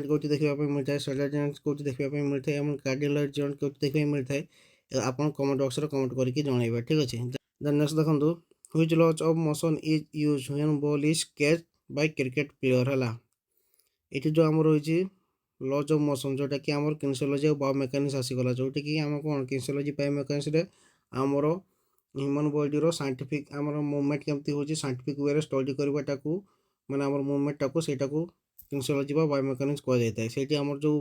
କେଉଁଠି ଦେଖିବା ପାଇଁ ମିଳିଥାଏ, ସୋଲ୍ଡର ଜଏଣ୍ଟ କେଉଁଠି ଦେଖିବା ପାଇଁ ମିଳିଥାଏ, ଏବଂ କାର୍ଡିଆଲ୍ ଜଏଣ୍ଟ କେଉଁଠି ଦେଖିବା ପାଇଁ ମିଳିଥାଏ, ଆପଣ କମେଣ୍ଟ ବକ୍ସରେ କମେଣ୍ଟ କରିକି ଜଣାଇବେ, ଠିକ୍ ଅଛି। ଦେନ୍ ନେକ୍ସଟ ଦେଖନ୍ତୁ, which lodge of motion is use when ball is catch Bai cricket player. ହେଲା, ଏଠି ଯେଉଁ ଆମର ରହିଛି ଲଜ୍ ଅଫ୍ ମୋସନ୍, ଯେଉଁଟାକି ଆମର କିନେସିଓଲୋଜି ଆଉ ବାୟୋମେକାନିକ୍ସ ଆସିଗଲା, ଯେଉଁଟାକି ଆମେ କ'ଣ କିନେସିଓଲୋଜି ବାୟୋମେକାନିକ୍ସରେ ଆମର ହ୍ୟୁମାନ୍ ବଡ଼ିର ସାଇଣ୍ଟିଫିକ୍ ଆମର ମୁଭମେଣ୍ଟ କେମିତି ହେଉଛି ସାଇଣ୍ଟିଫିକ୍ ୱେରେ ଷ୍ଟଡି କରିବାଟାକୁ, ମାନେ ଆମର ମୁଭମେଣ୍ଟଟାକୁ, ସେଇଟାକୁ କିନେସିଓଲୋଜି ବା ବାୟୋମେକାନିକ୍ସ କୁହାଯାଇଥାଏ। ସେଇଠି ଆମର ଯେଉଁ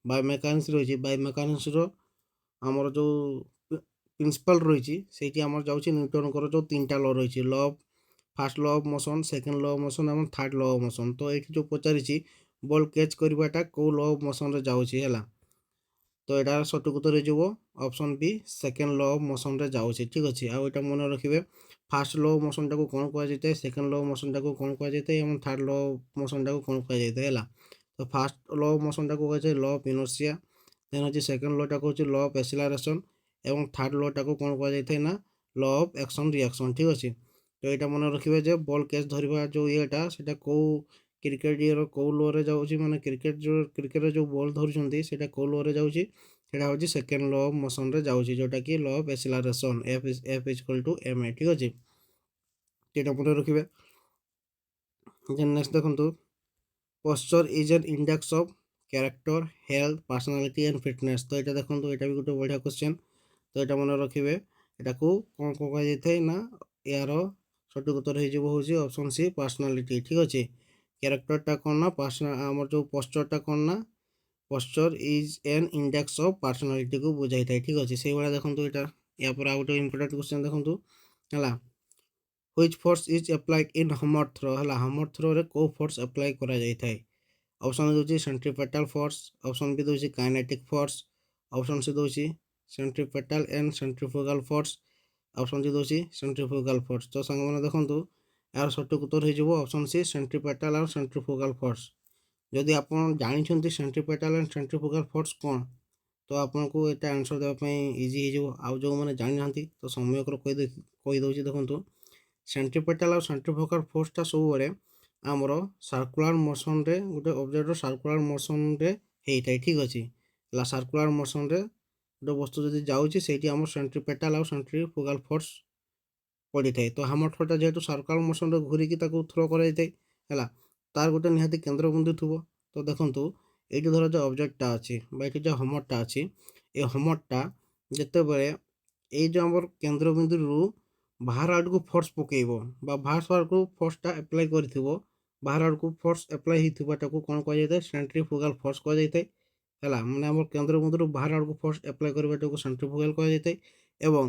ବାୟୋମେକାନିକ୍ସ ରହିଛି, ବାୟୋମେକାନିକ୍ସର ଆମର ଯେଉଁ ପ୍ରିନ୍ସିପାଲ୍ ରହିଛି, ସେଇଠି ଆମର ଯାଉଛି ନ୍ୟୁଟନଙ୍କର ଯେଉଁ 3ଟା ଲ ରହିଛି, first law of motion, second law of motion ଏବଂ ଥାର୍ଡ଼ ଲ ଅଫ୍ ମୋସନ୍। ତ ଏଇଠି ଯେଉଁ ପଚାରିଛି ବଲ୍ କ୍ୟାଚ୍ କରିବାଟା କେଉଁ ଲ ଅଫ୍ ମୋସନ୍ରେ ଯାଉଛି, ହେଲା, ତ ଏଇଟାର ସଠିକ୍ ଉତ୍ତର ହେଇଯିବ option B second law of ମୋସନ୍ରେ ଯାଉଛି, ଠିକ୍ ଅଛି। ଆଉ ଏଇଟା ମନେ ରଖିବେ, ଫାର୍ଷ୍ଟ ଲ ଅଫ୍ ମୋସନ୍ଟାକୁ କ'ଣ କୁହାଯାଇଥାଏ, ସେକେଣ୍ଡ ଲ ଅଫ୍ ମୋସନ୍ଟାକୁ କ'ଣ କୁହାଯାଇଥାଏ, ଏବଂ ଥାର୍ଡ଼ ଲ ଅଫ୍ ମୋସନ୍ଟାକୁ କ'ଣ କୁହାଯାଇଥାଏ। ହେଲା, ତ ଫାର୍ଷ୍ଟ ଲ ଅଫ୍ ମୋସନ୍ଟାକୁ କୁହାଯାଏ ଲ ଅଫ୍ ଇନର୍ସିଆ, ଦେନ୍ ହେଉଛି ସେକେଣ୍ଡ ଲଟାକୁ ହେଉଛି ଲ ଅଫ୍ ଏକ୍ସିଲାରେସନ୍, ଏବଂ ଥାର୍ଡ଼ ଲଟାକୁ କ'ଣ କୁହାଯାଇଥାଏ ନା ଲ ଅଫ୍ ଆକ୍ସନ୍ ରିଆକ୍ସନ୍, ଠିକ୍ ଅଛି। ତ ଏଇଟା ମନେ ରଖିବେ ଯେ ବଲ୍ କ୍ୟାଚ୍ ଧରିବା ଯେଉଁ ଇଏଟା ସେଇଟା କେଉଁ କ୍ରିକେଟ୍ ଇଏର କେଉଁ ଲୋରେ ଯାଉଛି, ମାନେ କ୍ରିକେଟରେ ଯେଉଁ ବଲ୍ ଧରୁଛନ୍ତି ସେଇଟା କେଉଁ ଲୋରେ ଯାଉଛି, ସେଇଟା ହେଉଛି ସେକେଣ୍ଡ ଲ ଅଫ୍ ମୋସନ୍ରେ ଯାଉଛି, ଯେଉଁଟାକି law of acceleration, F equal to M A, ଠିକ୍ ଅଛି। ଏଇଟା ମନେ ରଖିବେ। ଦେନ୍ ନେକ୍ସଟ ଦେଖନ୍ତୁ, posture is an index of character, health, personality and fitness. ତ ଏଇଟା ଦେଖନ୍ତୁ, ଏଇଟା ବି ଗୋଟେ ବଢ଼ିଆ କ୍ୱେଶ୍ଚନ୍। ତ ଏଇଟା ମନେ ରଖିବେ, ଏଟାକୁ କ'ଣ କୁହାଯାଇଥାଏ ନା ଏହାର ସଠିକ୍ ଉତ୍ତର ହେଇଯିବ ହେଉଛି ଅପସନ୍ ସି ପର୍ସନାଲିଟି, ଠିକ୍ ଅଛି। କ୍ୟାରେକ୍ଟରଟା କ'ଣ ନା ଆମର ଯେଉଁ ପୋଶ୍ଚରଟା କ'ଣ ନା posture is an index of ପର୍ସନାଲିଟିକୁ ବୁଝାଇଥାଏ, ଠିକ୍ ଅଛି। ସେଇଭଳିଆ ଦେଖନ୍ତୁ, ଏଇଟା ୟା ପରେ ଆଉ ଗୋଟେ ଇମ୍ପୋର୍ଟାଣ୍ଟ କ୍ୱେଶ୍ଚନ୍ ଦେଖନ୍ତୁ, ହେଲା, which force is applied in hammer throw. ହେଲା, ହ୍ୟାମର୍ ଥ୍ରୋରେ କେଉଁ ଫୋର୍ସ ଆପ୍ଲାଏ କରାଯାଇଥାଏ? ଅପସନ୍ ଦେଉଛି ସେଣ୍ଟ୍ରିପେଟାଲ୍ ଫୋର୍ସ, ଅପସନ୍ ବି ଦେଉଛି କାଇନେଟିକ୍ ଫୋର୍ସ, ଅପସନ୍ ସି ଦେଉଛି ସେଣ୍ଟ୍ରିପେଟାଲ୍ ଆଣ୍ଡ ସେଣ୍ଟ୍ରିଫୁଗାଲ୍ ଫୋର୍ସ, ଅପସନ୍ ସି ଦେଉଛି ସେଣ୍ଟ୍ରିଫୁଗାଲ୍ ଫୋର୍ସ। ତ ସାଙ୍ଗମାନେ ଦେଖନ୍ତୁ, ଏହାର ସଠିକ୍ ଉତ୍ତର ହେଇଯିବ ଅପସନ୍ ସି ସେଣ୍ଟ୍ରିପେଟାଲ୍ ଆଉ ସେଣ୍ଟ୍ରିଫୁଗାଲ୍ ଫୋର୍ସ। ଯଦି ଆପଣ ଜାଣିଛନ୍ତି ସେଣ୍ଟ୍ରିପେଟାଲ୍ ଆଣ୍ଡ ସେଣ୍ଟ୍ରିଫୁଗାଲ୍ ଫୋର୍ସ କ'ଣ, ତ ଆପଣଙ୍କୁ ଏଇଟା ଆନ୍ସର୍ ଦେବା ପାଇଁ ଇଜି ହେଇଯିବ। ଆଉ ଯେଉଁମାନେ ଜାଣିନାହାନ୍ତି ତ ସମ୍ୟକର କହିଦେଉଛି, ଦେଖନ୍ତୁ, ସେଣ୍ଟ୍ରିପେଟାଲ୍ ଆଉ ସେଣ୍ଟ୍ରିଫୁଗାଲ୍ ଫୋର୍ସଟା ସବୁବେଳେ ଆମର ସାର୍କୁଲାର ମୋସନ୍ରେ, ଗୋଟେ ଅବଜେକ୍ଟର ସାର୍କୁଲାର ମୋସନ୍ରେ ହେଇଥାଏ, ଠିକ୍ ଅଛି। ହେଲା, ସାର୍କୁଲାର ମୋସନ୍ରେ ଗୋଟେ ବସ୍ତୁ ଯଦି ଯାଉଛି ସେଇଠି ଆମର ସେଣ୍ଟ୍ରିପେଟାଲ୍ ଆଉ ସେଣ୍ଟ୍ରିଫୁଗାଲ୍ ଫୋର୍ସ ପଡ଼ିଥାଏ। ତ ହ୍ୟାମର୍ ଥ୍ରୋଟା ଯେହେତୁ ସାର୍କୁଲାର ମୋସନ୍ରେ ଘୁରିକି ତାକୁ ଥ୍ରୋ କରାଯାଇଥାଏ, ହେଲା, ତାର ଗୋଟେ ନିହାତି କେନ୍ଦ୍ରବିନ୍ଦୁ ଥିବ। ତ ଦେଖନ୍ତୁ, ଏଇଠି ଧର ଯେଉଁ ଅବଜେକ୍ଟଟା ଅଛି ବା ଏଇଠି ଯେଉଁ ହ୍ୟାମର୍ଟା ଅଛି, ଏ ହ୍ୟାମର୍ଟା ଯେତେବେଳେ ଏଇ ଯେଉଁ ଆମର କେନ୍ଦ୍ରବିନ୍ଦୁରୁ ବାହାର ଆଡ଼କୁ ଫୋର୍ସ ପକାଇବ ବା ବାହାର ଆଡ଼କୁ ଫୋର୍ସଟା ଆପ୍ଲାଏ କରିଥିବ, ବାହାର ଆଡ଼କୁ ଫୋର୍ସ ଆପ୍ଲାଏ ହେଇଥିବାଟାକୁ କ'ଣ କୁହାଯାଇଥାଏ? ସେଣ୍ଟ୍ରିଫୁଗାଲ୍ ଫୋର୍ସ କୁହାଯାଇଥାଏ। ହେଲା, ମାନେ ଆମର କେନ୍ଦ୍ରବିନ୍ଦୁରୁ ବାହାର ଆଡ଼କୁ ଫୋର୍ସ ଆପ୍ଲାଏ କରିବାଟାକୁ ସେଣ୍ଟ୍ରିଫୁଗାଲ୍ କୁହାଯାଇଥାଏ, ଏବଂ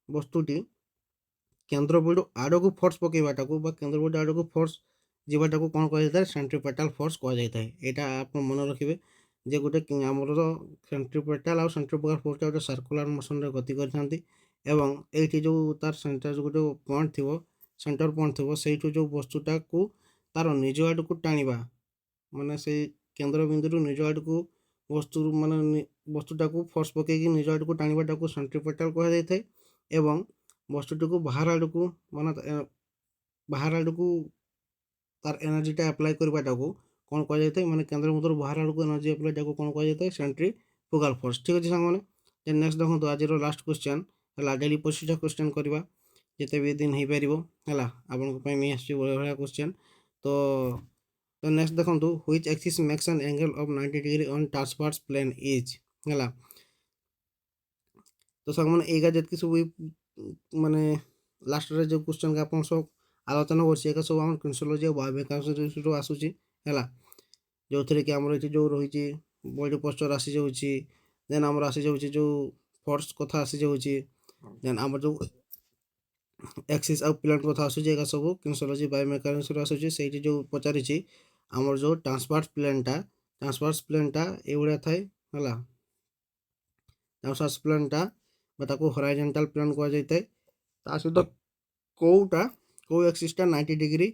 ବସ୍ତୁଟି କେନ୍ଦ୍ରବିନ୍ଦୁ ଆଡ଼କୁ ଫୋର୍ସ ପକାଇବାଟାକୁ ବା କେନ୍ଦ୍ରବିନ୍ଦୁ ଆଡ଼କୁ ଫୋର୍ସ ଯିବାଟାକୁ କ'ଣ କୁହାଯାଇଥାଏ? ସେଣ୍ଟ୍ରିପେଟାଲ୍ ଫୋର୍ସ କୁହାଯାଇଥାଏ। ଏଇଟା ଆପଣ ମନେ ରଖିବେ ଯେ ଗୋଟେ ଆମର ସେଣ୍ଟ୍ରିପେଟାଲ୍ ଆଉ ସେଣ୍ଟ୍ରିଫୁଗାଲ୍ ଫୋର୍ସଟା ଗୋଟେ ସାର୍କୁଲାର ମୋସନ୍ରେ ଗତି କରିଥାନ୍ତି, ଏବଂ ଏଇଠି ଯେଉଁ ତାର ସେଣ୍ଟର ଗୋଟେ ପଏଣ୍ଟ ଥିବ, ସେଣ୍ଟର ପଏଣ୍ଟ ଥିବ, ସେଇଠୁ ଯେଉଁ ବସ୍ତୁଟାକୁ ତାର ନିଜ ଆଡ଼କୁ ଟାଣିବା, ମାନେ ସେଇ କେନ୍ଦ୍ରବିନ୍ଦୁରୁ ନିଜ ଆଡ଼କୁ ବସ୍ତୁ ମାନେ ବସ୍ତୁଟାକୁ ଫୋର୍ସ ପକାଇକି ନିଜ ଆଡ଼କୁ ଟାଣିବାଟାକୁ ସେଣ୍ଟ୍ରିପେଟାଲ୍ କୁହାଯାଇଥାଏ ଏବଂ ବସ୍ତୁଟିକୁ ବାହାର ଆଡ଼କୁ ମାନେ ବାହାର ଆଡ଼କୁ ତାର ଏନର୍ଜିଟା ଆପ୍ଲାଏ କରିବାଟାକୁ କ'ଣ କୁହାଯାଇଥାଏ, ମାନେ କେନ୍ଦ୍ର ବିନ୍ଦୁରୁ ବାହାର ଆଡ଼କୁ ଏନର୍ଜି ଆପ୍ଲାଏଟାକୁ କ'ଣ କୁହାଯାଇଥାଏ, ସେଣ୍ଟ୍ରିଫୁଗାଲ୍ ଫୋର୍ସ। ଠିକ୍ ଅଛି ସାଙ୍ଗମାନେ। ଦେନ୍ ନେକ୍ସଟ ଦେଖନ୍ତୁ ଆଜିର ଲାଷ୍ଟ କ୍ୱେଶ୍ଚନ୍ ହେଲା, ଡେଲି ପଚିଶଟା କ୍ୱେଶ୍ଚନ୍ କରିବା ଯେତେ ବି ଦିନ ହେଇପାରିବ ହେଲା, ଆପଣଙ୍କ ପାଇଁ ନେଇ ଆସୁଛି ଭଳିଆ କ୍ୱେଶ୍ଚନ୍। ତ ନେକ୍ସଟ ଦେଖନ୍ତୁ, which axis makes an angle of 90 degree on transverse plane is ହେଲା। ତ ସାଙ୍ଗମାନେ ଏଇଟା ଯେତିକି ସବୁ ମାନେ ଲାଷ୍ଟରେ ଯେଉଁ କ୍ୱେଶ୍ଚନ୍ ଆପଣ ସବୁ ଆଲୋଚନା କରୁଛି ଏକା ସବୁ ଆମର କିନ୍ସିଓଲୋଜି ଆଉ ବାୟୋମେକାନିକ୍ସରୁ ଆସୁଛି ହେଲା, ଯେଉଁଥିରେ କି ଆମର ଏଠି ଯେଉଁ ରହିଛି ବଡି ପୋଶ୍ଚର ଆସିଯାଉଛି, ଦେନ୍ ଆମର ଆସିଯାଉଛି ଯେଉଁ ଫୋର୍ସ କଥା ଆସିଯାଉଛି, ଦେନ୍ ଆମର ଯେଉଁ ଆକ୍ସିସ୍ ଆଉ ପ୍ଲେନ୍ କଥା ଆସୁଛି, ଏକା ସବୁ କିନ୍ସିଓଲୋଜି ବାୟୋମେକାନିକ୍ସରୁ ଆସୁଛି। ସେଇଠି ଯେଉଁ ପଚାରିଛି ଆମର ଯେଉଁ ଟ୍ରାନ୍ସଭର୍ସ ପ୍ଲେନ୍ଟା ଏଇଭଳିଆ ଥାଏ ହେଲା। ଟ୍ରାନ୍ସଭର୍ସ ପ୍ଲେନ୍ଟା ବା ତାକୁ ହରାଇଜେଣ୍ଟାଲ୍ ପ୍ଲେନ୍ କୁହାଯାଇଥାଏ। ତା ସହିତ କେଉଁ ଆକ୍ସିସ୍ଟା 90 ଡିଗ୍ରୀ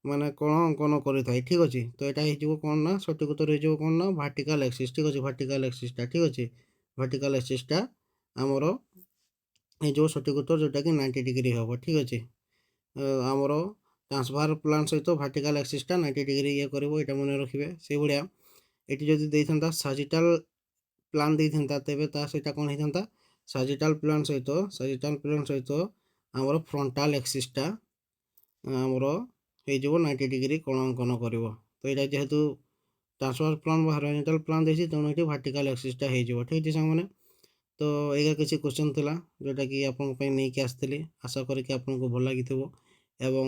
ମାନେ କ'ଣ ଅଙ୍କନ କରିଥାଏ। ଠିକ୍ ଅଛି, ତ ଏଇଟା ହେଇଯିବ କ'ଣ ନା, ସଠିକ୍ ଉତ୍ତର ହେଇଯିବ କ'ଣ ନା, ଭାର୍ଟିକାଲ୍ ଆକ୍ସିସ୍। ଠିକ୍ ଅଛି, ଭାର୍ଟିକାଲ୍ ଆକ୍ସିସ୍ଟା ଠିକ୍ ଅଛି, ଭାର୍ଟିକାଲ୍ ଆକ୍ସିସ୍ଟା ଆମର ହେଇଯିବ ସଠିକ୍ ଉତ୍ତର, ଯେଉଁଟାକି 90 ଡିଗ୍ରୀ ହେବ। ଠିକ୍ ଅଛି, ଆମର ଟ୍ରାନ୍ସଭର୍ସ ପ୍ଲେନ୍ ସହିତ ଭାର୍ଟିକାଲ୍ ଆକ୍ସିସ୍ଟା 90 ଡିଗ୍ରୀ ଇଏ କରିବ, ଏଇଟା ମନେ ରଖିବେ। ସେଇଭଳିଆ ଏଠି ଯଦି ଦେଇଥାନ୍ତା ସାଜିଟାଲ୍ ପ୍ଲାନ୍ ଦେଇଥାନ୍ତା, ତେବେ ତା ସେଇଟା କ'ଣ ହେଇଥାନ୍ତା, ସାଜିଟାଲ୍ ପ୍ଲାନ୍ ସହିତ ଆମର ଫ୍ରଣ୍ଟାଲ୍ ଆକ୍ସିସ୍ଟା ଆମର ହେଇଯିବ 90 ଡିଗ୍ରୀ କୋଣ ଅଙ୍କନ କରିବ। ତ ଏଇଟା ଯେହେତୁ ଟ୍ରାନ୍ସଭର୍ସ ପ୍ଲାନ୍ ବା ହରାଇଜେଣ୍ଟାଲ୍ ପ୍ଲାନ୍ ଦେଇଛି, ତେଣୁ ଏଠି ଭାର୍ଟିକାଲ୍ ଆକ୍ସିସ୍ଟା ହେଇଯିବ। ଠିକ୍ ଅଛି ସାଙ୍ଗମାନେ। ତ ଏଇଟା କିଛି କ୍ୱେଶ୍ଚନ୍ ଥିଲା ଯେଉଁଟାକି ଆପଣଙ୍କ ପାଇଁ ନେଇକି ଆସିଥିଲି। ଆଶା କରିକି ଆପଣଙ୍କୁ ଭଲ ଲାଗିଥିବ ଏବଂ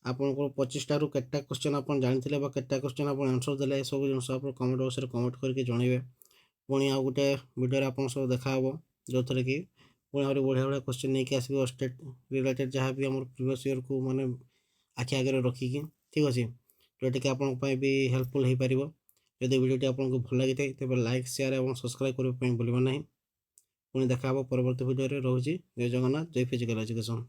ଆପଣଙ୍କର 25ଟାରୁ କେତେଟା କ୍ୱେଶ୍ଚନ୍ ଆପଣ ଜାଣିଥିଲେ ବା କେତେଟା କ୍ୱେଶ୍ଚନ୍ ଆପଣ ଆନ୍ସର୍ ଦେଲେ, ଏସବୁ ଜିନିଷ ଆପଣ କମେଣ୍ଟ ବକ୍ସରେ କମେଣ୍ଟ କରିକି ଜଣାଇବେ। ପୁଣି ଆଉ ଗୋଟେ ଭିଡ଼ିଓରେ ଆପଣଙ୍କ ସହ ଦେଖା ହେବ, ଯେଉଁଥିରେ କି ପୁଣି ଆହୁରି ବଢ଼ିଆ ବଢ଼ିଆ କ୍ୱେଶ୍ଚନ୍ ନେଇକି ଆସିବି ଷ୍ଟେଟ୍ ରିଲେଟେଡ୍, ଯାହା ବି ଆମର ପ୍ରିଭିୟସ୍ ଇୟର୍କୁ ମାନେ ଆଖି ଆଗରେ ରଖିକି। ଠିକ୍ ଅଛି, ଯେଉଁଟାକି ଆପଣଙ୍କ ପାଇଁ ବି ହେଲ୍ପଫୁଲ୍ ହେଇପାରିବ। ଯଦି ଭିଡ଼ିଓଟି ଆପଣଙ୍କୁ ଭଲ ଲାଗିଥାଏ ତେବେ ଲାଇକ୍, ସେୟାର ଏବଂ ସବସ୍କ୍ରାଇବ୍ କରିବା ପାଇଁ ଭୁଲିବ ନାହିଁ। ପୁଣି ଦେଖା ହେବ ପରବର୍ତ୍ତୀ ଭିଡ଼ିଓରେ। ରହୁଛି। ଜୟ ଜଗନ୍ନାଥ, ଜୟ ଫିଜିକାଲ୍ ଏଜୁକେସନ୍।